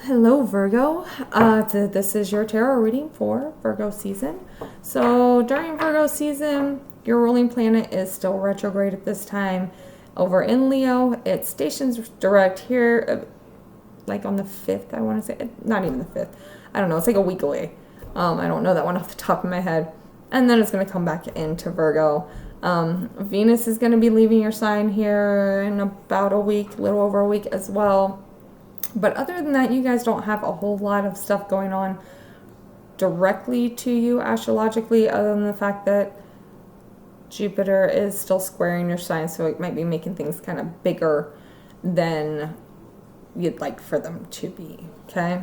Hello, Virgo. This is your tarot reading for Virgo season. So during Virgo season, your ruling planet is still retrograde at this time over in Leo. It stations direct here, like on the 5th, I want to say. Not even the 5th. I don't know. It's like a week away. I don't know that one off the top of my head. And then it's going to come back into Virgo. Venus is going to be leaving your sign here in about a week, a little over a week as well. But other than that, you guys don't have a whole lot of stuff going on directly to you astrologically, other than the fact that Jupiter is still squaring your sign, so it might be making things kind of bigger than you'd like for them to be, okay?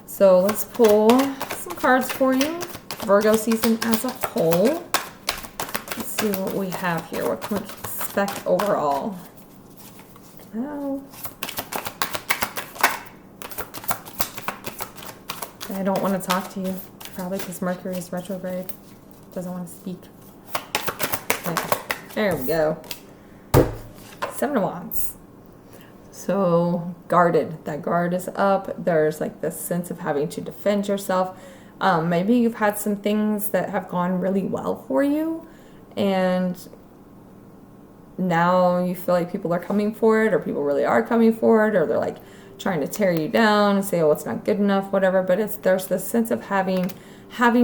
So let's pull some cards for you, Virgo season as a whole. Let's see what we have here. What can we expect overall? Oh. I don't want to talk to you, probably because Mercury is retrograde. Doesn't want to speak. Okay, there we go. 7 of Wands. So, guarded. That guard is up. There's like this sense of having to defend yourself. Maybe you've had some things that have gone really well for you, and now you feel like people are coming for it, or people really are coming for it, or they're like trying to tear you down and say, oh, it's not good enough, whatever. But there's this sense of having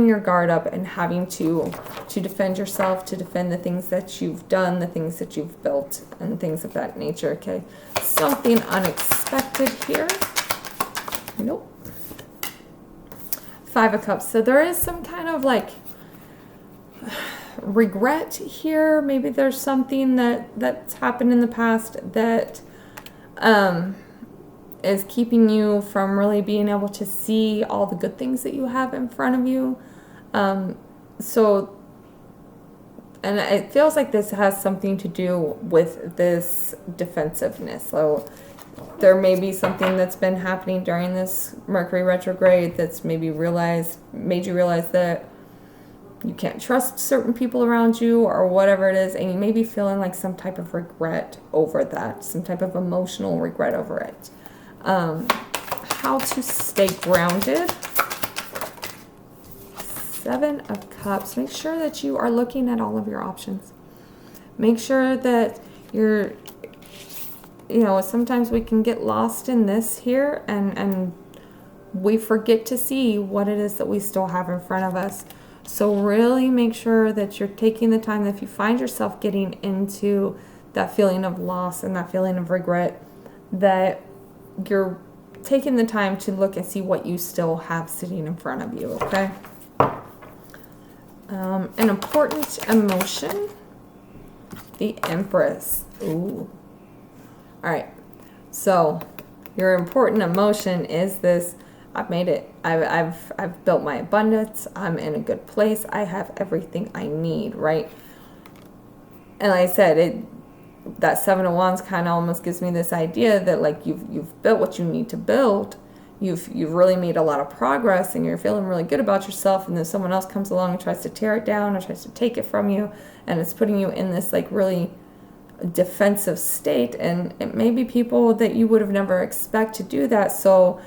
your guard up and having to defend yourself, to defend the things that you've done, the things that you've built, and things of that nature. Okay, something unexpected here. Nope. 5 of Cups. So there is some kind of like regret here. Maybe there's something that's happened in the past that is keeping you from really being able to see all the good things that you have in front of you. And it feels like this has something to do with this defensiveness. So there may be something that's been happening during this Mercury retrograde that's made you realize that you can't trust certain people around you or whatever it is, and you may be feeling like some type of regret over that, some type of emotional regret over it. How to stay grounded. 7 of Cups. Make sure that you are looking at all of your options. Make sure that you're, sometimes we can get lost in this here and we forget to see what it is that we still have in front of us. So really make sure that you're taking the time, that if you find yourself getting into that feeling of loss and that feeling of regret, that you're taking the time to look and see what you still have sitting in front of you, okay? An important emotion, the Empress. Ooh. All right. So your important emotion is this: I've made it. I've built my abundance. I'm in a good place. I have everything I need, right? And like I said, that 7 of Wands kind of almost gives me this idea that like you've built what you need to build. You've really made a lot of progress, and you're feeling really good about yourself, and then someone else comes along and tries to tear it down or tries to take it from you, and it's putting you in this like really defensive state. And it may be people that you would have never expect to do that. So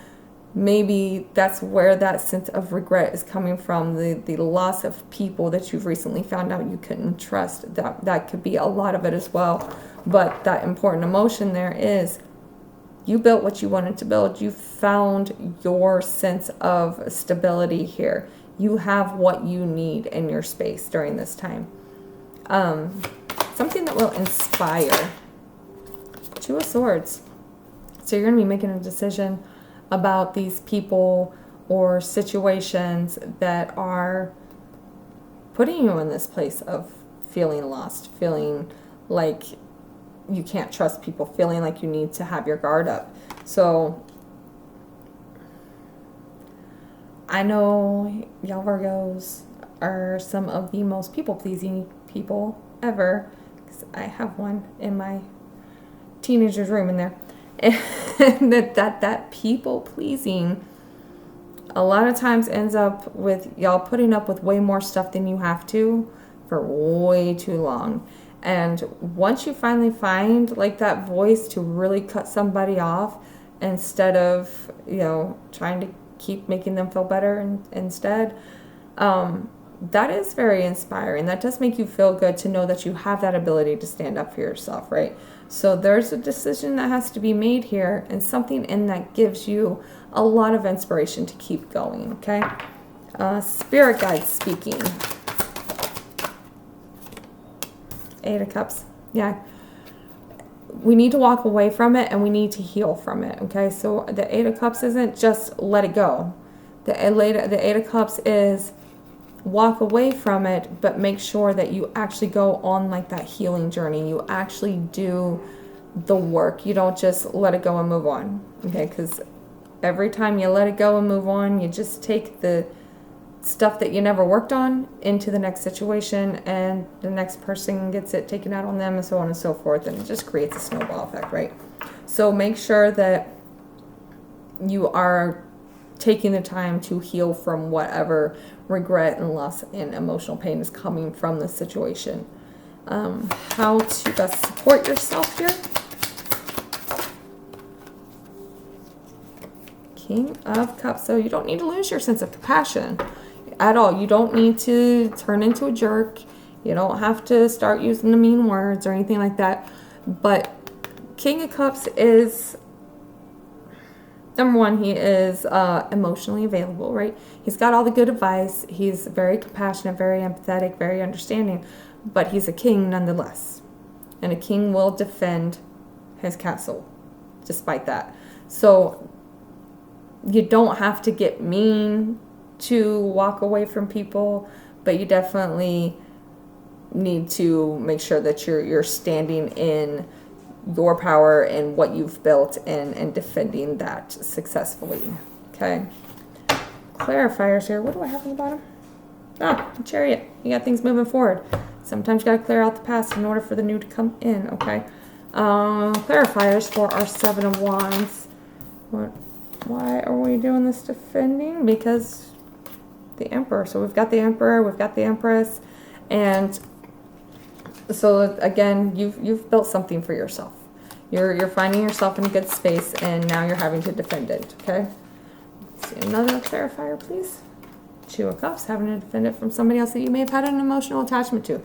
maybe that's where that sense of regret is coming from, the loss of people that you've recently found out you couldn't trust. That could be a lot of it as well. But that important emotion there is you built what you wanted to build. You found your sense of stability here. You have what you need in your space during this time. Something that will inspire. 2 of Swords. So you're going to be making a decision about these people or situations that are putting you in this place of feeling lost, feeling like you can't trust people, feeling like you need to have your guard up. So I know y'all Virgos are some of the most people-pleasing people ever, because I have one in my teenager's room in there. And that people pleasing a lot of times ends up with y'all putting up with way more stuff than you have to for way too long. And once you finally find like that voice to really cut somebody off, instead of, trying to keep making them feel better instead. That is very inspiring. That does make you feel good to know that you have that ability to stand up for yourself, right? So there's a decision that has to be made here, and something in that gives you a lot of inspiration to keep going, okay? Spirit guides speaking. Eight of Cups. Yeah. We need to walk away from it, and we need to heal from it, okay? So the Eight of Cups isn't just let it go. The Eight of Cups is walk away from it, but make sure that you actually go on like that healing journey. You actually do the work. You don't just let it go and move on, okay? Because every time you let it go and move on, you just take the stuff that you never worked on into the next situation, and the next person gets it taken out on them, and so on and so forth, and it just creates a snowball effect, right? So make sure that you are taking the time to heal from whatever regret and loss and emotional pain is coming from the situation. How to best support yourself here. King of Cups. So you don't need to lose your sense of compassion at all. You don't need to turn into a jerk. You don't have to start using the mean words or anything like that. But King of Cups is, number one, he is emotionally available, right? He's got all the good advice. He's very compassionate, very empathetic, very understanding. But he's a king nonetheless. And a king will defend his castle despite that. So you don't have to get mean to walk away from people, but you definitely need to make sure that you're standing in your power and what you've built and defending that successfully. Okay. Clarifiers here. What do I have on the bottom? Chariot. You got things moving forward. Sometimes you got to clear out the past in order for the new to come in. Okay. Clarifiers for our Seven of Wands. Why are we doing this defending? Because the Emperor. So we've got the Emperor, we've got the Empress, and so again, you've built something for yourself. You're finding yourself in a good space, and now you're having to defend it. Okay. Let's see another clarifier, please. Two of Cups, having to defend it from somebody else that you may have had an emotional attachment to.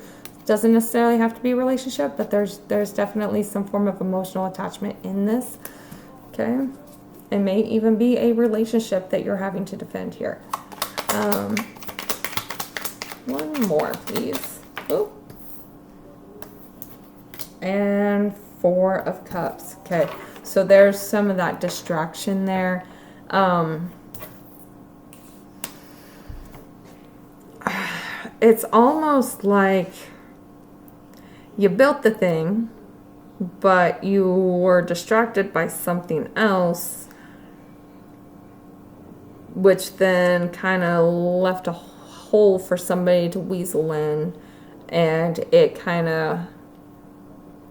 Doesn't necessarily have to be a relationship, but there's definitely some form of emotional attachment in this. Okay. It may even be a relationship that you're having to defend here. One more, please. Oh. And Four of Cups. Okay, so there's some of that distraction there. It's almost like you built the thing, but you were distracted by something else, which then kind of left a hole for somebody to weasel in, and it kind of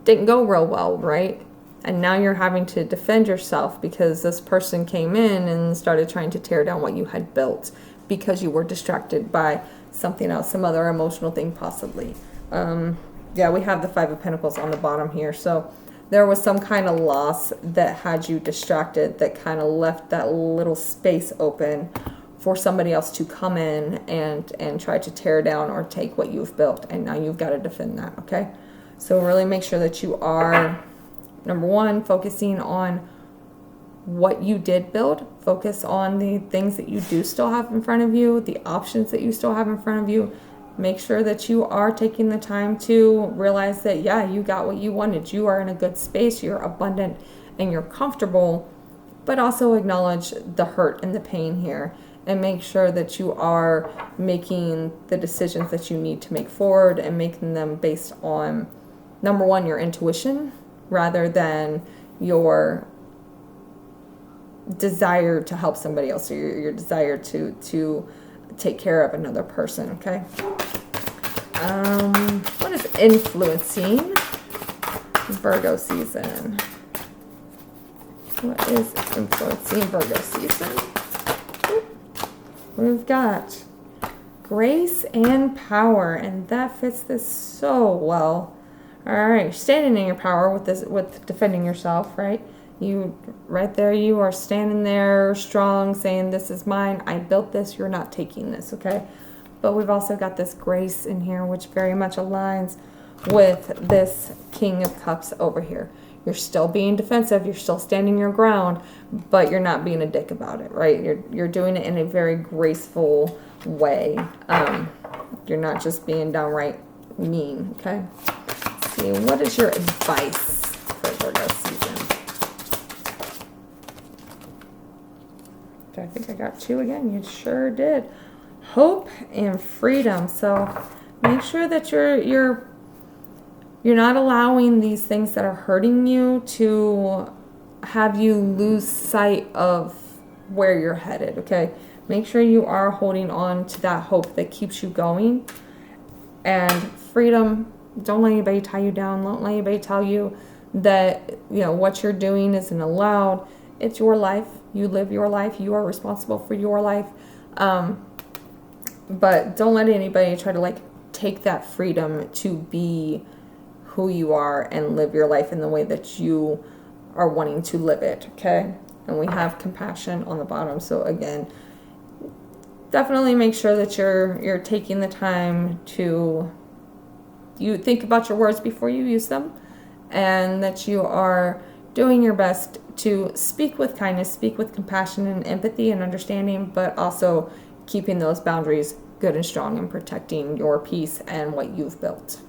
didn't go real well, right? And now you're having to defend yourself because this person came in and started trying to tear down what you had built because you were distracted by something else, some other emotional thing possibly. Yeah, we have the Five of Pentacles on the bottom here. So there was some kind of loss that had you distracted that kind of left that little space open for somebody else to come in and try to tear down or take what you've built. And now you've got to defend that, okay? So really make sure that you are, number one, focusing on what you did build. Focus on the things that you do still have in front of you, the options that you still have in front of you. Make sure that you are taking the time to realize that, yeah, you got what you wanted. You are in a good space, you're abundant, and you're comfortable, but also acknowledge the hurt and the pain here. And make sure that you are making the decisions that you need to make forward and making them based on, number one, your intuition rather than your desire to help somebody else or your desire to take care of another person, okay? What is influencing Virgo season? What is influencing Virgo season? We've got grace and power, and that fits this so well. All right, standing in your power with defending yourself, right? You, right there, you are standing there strong, saying, this is mine, I built this, you're not taking this, okay? But we've also got this grace in here, which very much aligns with this King of Cups over here. You're still being defensive, you're still standing your ground, but you're not being a dick about it, right? You're doing it in a very graceful way. You're not just being downright mean, okay? Let's see, what is your advice for Virgo season? I think I got 2 again. You sure did. Hope and freedom. So make sure that you're not allowing these things that are hurting you to have you lose sight of where you're headed, okay? Make sure you are holding on to that hope that keeps you going. And freedom, don't let anybody tie you down. Don't let anybody tell you that, you know, what you're doing isn't allowed. It's your life. You live your life. You are responsible for your life. But don't let anybody try to like take that freedom to be who you are and live your life in the way that you are wanting to live it, okay? And we have compassion on the bottom. So again, definitely make sure that you're taking the time to think about your words before you use them, and that you are doing your best to speak with kindness, speak with compassion and empathy and understanding, but also keeping those boundaries good and strong and protecting your peace and what you've built.